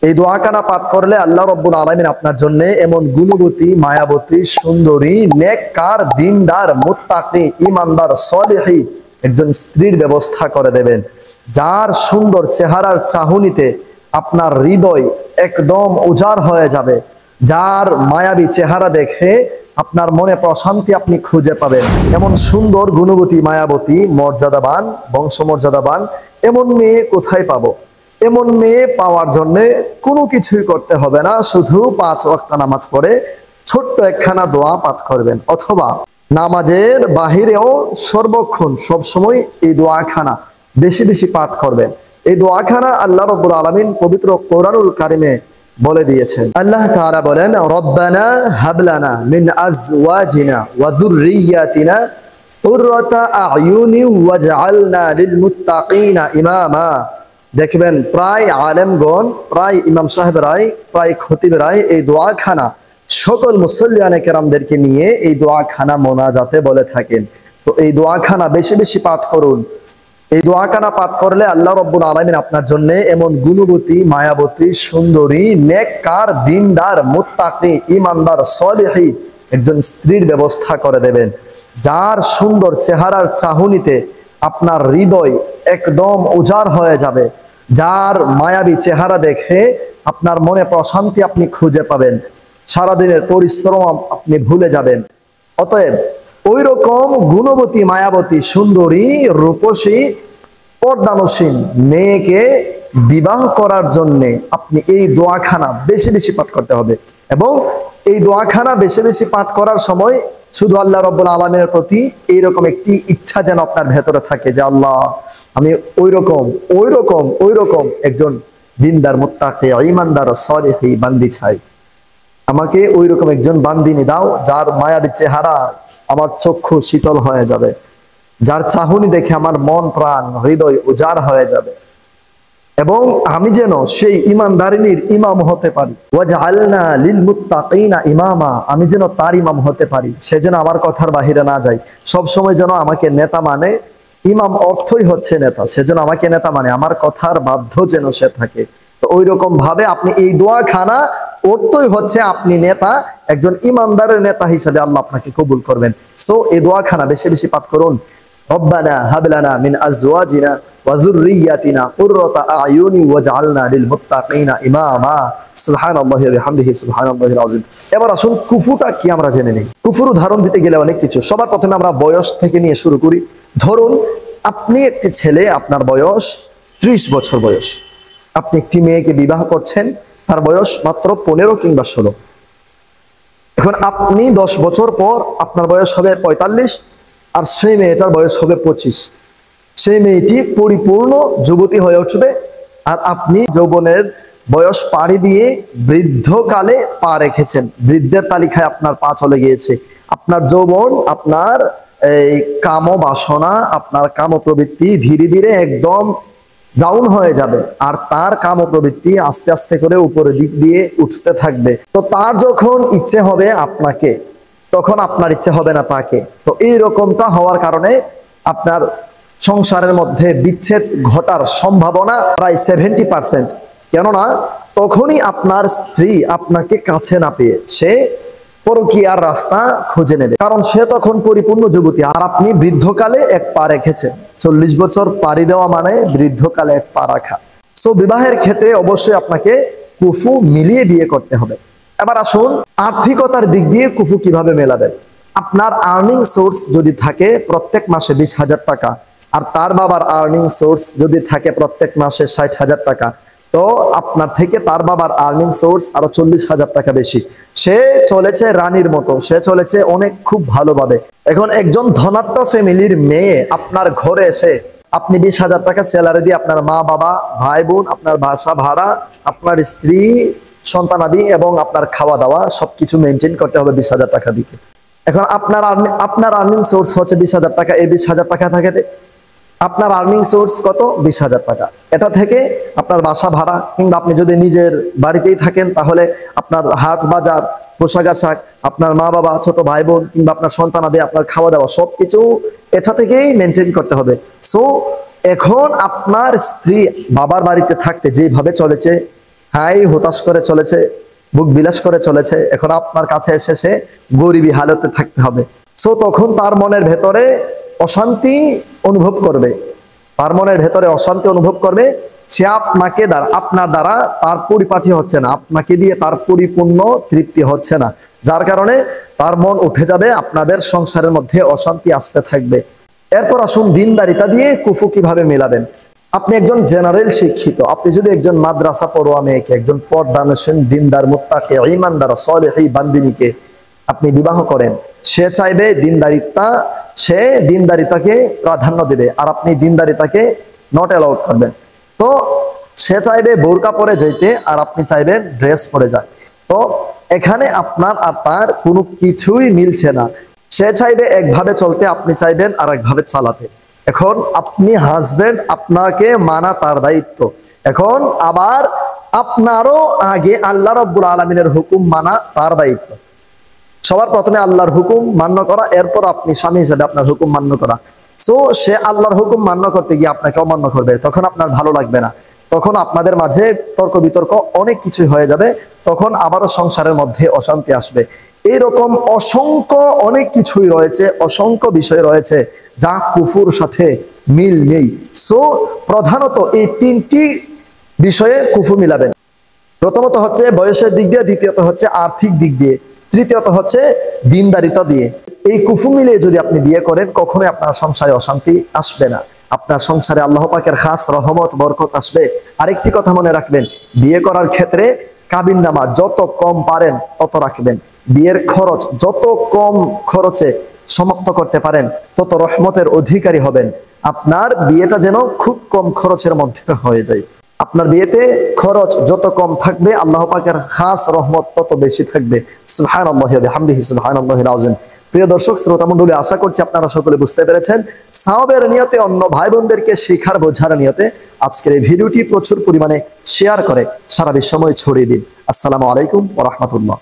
এই দোয়াখানা পাঠ করলে আল্লাহ রাব্বুল আলামিন আপনার জন্য এমন গুণবতী, মায়াবতী, সুন্দরী, নেককার, দিনদার, মুত্তাকি, ঈমানদার, সলিহী একজন স্ত্রীর ব্যবস্থা করে দেবেন, যার সুন্দর চেহারার চাহনিতে আপনার হৃদয় একদম উজাড় হয়ে যাবে, যার মায়াবী চেহারা দেখে আপনার মনে প্রশান্তি আপনি খুঁজে পাবেন। এমন সুন্দর, গুণবতী, মায়াবতী, মর্যাদাবান, বংশমর্যাদাবান এমন মেয়ে কোথায় পাবো? এমন মেয়ে পাওয়ার জন্য কোনো কিছুই করতে হবে না, শুধু 5 ওয়াক্ত নামাজ পড়ে ছোট্ট একখানা দোয়া পাঠ করবেন, অথবা নামাজের বাহিরেও সর্বক্ষণ সবসময় এই দোয়াখানা বেশি বেশি পাঠ করবেন। এই দোয়াখানা আল্লাহ রাব্বুল আলামিন পবিত্র কোরআনুল কারিমে বলে দিয়েছেন। আল্লাহ তাআলা বলেন, রব্বানা হাবলানা মিন আজওয়াজিনা ওয়া যুররিয়াতিনা কুররাতা আয়ুনি ওয়াজআলনা লিল মুত্তাকিনা ইমামা। দেখবেন প্রায় আলেমগণ, প্রায় ইমাম সাহেবরাই, প্রায় খতিবরাই এই দোয়াখানা সকল মুসল্লিয়ানে কেরামদেরকে নিয়ে এই দোয়াখানা মোনাজাতে বলে থাকেন। তো এই দোয়াখানা বেশি বেশি পাঠ করুন। এই দোয়াখানা পাঠ করলে আল্লাহ রাব্বুল আলামিন আপনার জন্য এমন গুণবতী, মায়াবতী, সুন্দরী, নেককার, দিনদার, মুত্তাকি, ঈমানদার, সলিহী একজন স্ত্রীর ব্যবস্থা করে দেবেন, যার সুন্দর চেহারার চাহনিতে আপনার হৃদয় একদম উজাড় হয়ে যাবে, যার মায়াবী চেহারা দেখে আপনার মনে প্রশান্তি আপনি খুঁজে পাবেন, সারাদিনের পরিশ্রম আপনি ভুলে যাবেন। অতএব ওই রকম গুণবতী, মায়াবতী, সুন্দরী, রূপসী, পর্দানসীন মেয়েকে বিবাহ করার জন্য আপনি এই দোয়াখানা বেশি বেশি পাঠ করতে হবে। এবং এই দোয়াখানা বেশি বেশি পাঠ করার সময় শুধু আল্লাহ রাব্বুল আলামিনের প্রতি এইরকম একটি ইচ্ছা যেন আপনার ভেতরে থাকে যে আল্লাহ, আমি ওই রকম একজন দিনদার, মুত্তাকি, ঈমানদার, সলিহী বান্দি চাই। আমাকে ওই রকম একজন বান্দিনী দাও, যার মায়াবী চেহারা আমার চক্ষু শীতল হয়ে যাবে, যার চাহনি দেখে আমার মন প্রাণ হৃদয় উজাড় হয়ে যাবে, এবং আমি যেন সেই ইমানদারিনীর ইমাম হতে পারি। ওয়াজআলনা লিল মুত্তাকিনা ইমামা, আমি যেন তার ইমাম হতে পারি, সে যেন আমার কথার বাহিরে না যায়, সব সময় যেন আমাকে নেতা মানে। ইমাম অর্থই হচ্ছে নেতা, সে যেন আমাকে নেতা মানে, আমার কথার বাধ্য যেন সে থাকে। তো ওই রকম ভাবে আপনি এই দোয়াখানা অর্থই হচ্ছে আপনি নেতা, একজন ইমানদারের নেতা হিসেবে আল্লাহ আপনাকে কবুল করবেন। সো এই দোয়াখানা বেশি বেশি পাঠ করুন। রব্বানা হাবলানা মিন আজওয়াজিনা ওয়া যুররিয়াতিনা কুররাতা আয়ুনি ওয়াজআলনা লিল মুত্তাকিনা ইমামা। সুবহানাল্লাহি ওয়া বিহামদিহি সুবহানাল্লাহিল আযীম। এবার আসুন কুফুটা কি আমরা জেনে নিই। কুফুর উদাহরণ দিতে গেলে অনেক কিছু। সবার প্রথমে আমরা বয়স থেকে নিয়ে শুরু করি। ধরুন আপনি একটি ছেলে, আপনার বয়স 30 বছর বয়স, আপনি একটি মেয়েকে বিবাহ করছেন, তার বয়স মাত্র 15 কিংবা 16। এখন আপনি 10 বছর পর আপনার বয়স হবে 45, আর সেই মেয়েটার বয়স হবে 25। সেই মেয়েটি পরিপূর্ণ যুবতী হয়ে উঠবে, আর আপনি যৌবনের বয়স পাড়ি দিয়ে বৃদ্ধকালে পা রেখেছেন, বৃদ্ধের তালিকায় আপনার পা চলে গিয়েছে। আপনার যৌবন, আপনার এই কাম বাসনা, আপনার কাম প্রবৃত্তি ধীরে ধীরে একদম ডাউন হয়ে যাবে, আর তার কাম প্রবৃত্তি আস্তে আস্তে করে উপরের দিক দিয়ে উঠতে থাকবে। তো তার যখন ইচ্ছে হবে আপনাকে, তখন আপনার ইচ্ছে হবে না তাকে। তো এই রকমটা হওয়ার কারণে আপনার সংসারের মধ্যে বিচ্ছেদ ঘটার সম্ভাবনা প্রায় 70%। কেননা তখনই আপনার স্ত্রী আপনাকে কাছে না পেয়ে সে পরকীয়ার রাস্তা খুঁজে নেবে, কারণ সে তখন পরিপূর্ণ যুবতী, আর আপনি বৃদ্ধকালে এক পা রেখেছেন। 40 বছর পাড়ি দেওয়া মানে বৃদ্ধকালে এক পা রাখা। সো বিবাহের ক্ষেত্রে অবশ্যই আপনাকে কুফু মিলিয়ে বিয়ে করতে হবে। এবার আসুন আর্থিকতার দিক দিয়ে কুফু কিভাবে মেলাবেন। আপনার আর্নিং সোর্স যদি থাকে প্রত্যেক মাসে 20,000 টাকা, আর তার বাবার আর্নিং সোর্স যদি থাকে প্রত্যেক মাসে 60,000 টাকা, তো আপনার থেকে তার বাবার আর্নিং সোর্স আরো 40,000 টাকা বেশি। সে চলেছে রানীর মতো, সে চলেছে অনেক খুব ভালোভাবে। এখন একজন ধনাঢ্য ফ্যামিলির মেয়ে আপনার ঘরে এসে আপনি 20,000 টাকা স্যালারি দিয়ে আপনার মা বাবা, ভাই বোন, আপনার বাসা ভাড়া, আপনার স্ত্রী, সন্তানাদি এবং আপনার খাওয়া দাওয়া সবকিছু মেনটেন করতে হবে 20,000 টাকা দিয়ে। এখন আপনার আর্নিং সোর্স হচ্ছে 20,000 টাকা। এই 20,000 টাকা থাকে আপনার আর্নিং সোর্স কত? 20,000 টাকা। এটা থেকে আপনার বাসা ভাড়া, কিংবা আপনি যদি নিজের বাড়িতেই থাকেন তাহলে আপনার হাট বাজার, পোশাক আশাক, আপনার মা বাবা, ছোট ভাই বোন কিংবা আপনার সন্তানাদি, আপনার খাওয়া দাওয়া সবকিছু এটা থেকেই মেনটেন করতে হবে। সো এখন আপনার স্ত্রী বাবার বাড়িতে থাকতে যেভাবে চলেছে হাই হতাশ করে চলেছে, বুক বিলাস করে চলেছে, এখন আপনার কাছে এসে সে গরিবী হালতে থাকতে হবে। সো তখন তার মনের ভেতরে অশান্তি অনুভব করবে, তার মনের ভেতরে অশান্তি অনুভব করবে। সে আপনাকে আপনার দ্বারা তার পরিপাটি হচ্ছে না, আপনাকে দিয়ে তার পরিপূর্ণ তৃপ্তি হচ্ছে না, যার কারণে তার মন উঠে যাবে, আপনাদের সংসারের মধ্যে অশান্তি আসতে থাকবে। এরপর আসুন দিনদারিতা দিয়ে কুফু কিভাবে মেলাবেন। আপনি একজন জেনারেল শিক্ষিত, আপনি যদি একজন মাদ্রাসা পড়ুয়া মেয়েকে, একজন পর্দানসীন দিনদার মুত্তাকি ঈমানদার সলিহি বান্দিনীকে আপনি বিবাহ করেন, সে চাইবে দিনদারিতা, সে দিনদারিতাকে প্রাধান্য দেবে, আর আপনি দিনদারিতাকে নট অ্যালাউড করবেন। তো সে চাইবে বোরকা পরে যেতে, আর আপনি চাইবেন ড্রেস পরে যায়। তো এখানে আপনার আর তার কোনো কিছুই মিলছে না। সে চাইবে একভাবে চলতে, আপনি চাইবেন আর একভাবে চালাতে। এখন আপনি হাজবেন্ড, আপনাকে মানা তার দায়িত্ব। এখন আবার আপনারও আগে আল্লাহ রাব্বুল আলামিনের হুকুম মানা তার দায়িত্ব। সবার প্রথমে আল্লাহর হুকুম মান্য করা, এরপর আপনি স্বামী হিসেবে আপনার হুকুম মান্য করা। সো সে আল্লাহর হুকুম মান্য করতে গিয়ে আপনাকে অমান্য করবে, তখন আপনার ভালো লাগবে না, তখন আপনাদের মাঝে তর্ক বিতর্ক অনেক কিছু হয়ে যাবে, তখন আবারও সংসারের মধ্যে অশান্তি আসবে। এইরকম অসংখ্য অনেক কিছুই রয়েছে, অসংখ্য বিষয় রয়েছে যা কুফুর সাথে মিল নেই। সো প্রধানত এই তিনটি বিষয়ে কুফু মিলাবেন। প্রথমত হচ্ছে বয়সের দিক দিয়ে, দ্বিতীয়ত হচ্ছে আর্থিক দিক দিয়ে, তৃতীয়ত হচ্ছে দিনদারিতা দিয়ে। এই কুফু মিলিয়ে যদি আপনি বিয়ে করেন, কখনোই আপনার সংসারে অশান্তি আসবে না, আপনার সংসারে আল্লাহ পাকের খাস রহমত বরকত আসবে। আরেকটি কথা মনে রাখবেন, বিয়ে করার ক্ষেত্রে কাবিননামা যত কম পারেন তত রাখবেন। বিয়ের খরচ যত কম খরচে সমাপ্ত করতে পারেন তত রহমতের অধিকারী হবেন। আপনার বিয়েটা যেন খুব কম খরচের মধ্যে হয়ে যায়। আপনার বিয়েতে খরচ যত কম থাকবে, আল্লাহ পাকের খাস রহমত তত বেশি থাকবে। সুবহানাল্লাহি ওয়া বিহামদিহি সুবহানাল্লাহিল আযীম। প্রিয় দর্শক শ্রোতা মণ্ডলী, আশা করছি আপনারা সকলে বুঝতে পেরেছেন। সাওয়াবের নিয়তে, অন্য ভাই বোনদেরকে শিখার বোঝার নিয়তে আজকের এই ভিডিওটি প্রচুর পরিমাণে শেয়ার করে সারা বিশ্বময় ছড়িয়ে দিন। আসসালামু আলাইকুম ওয়া রাহমাতুল্লাহ।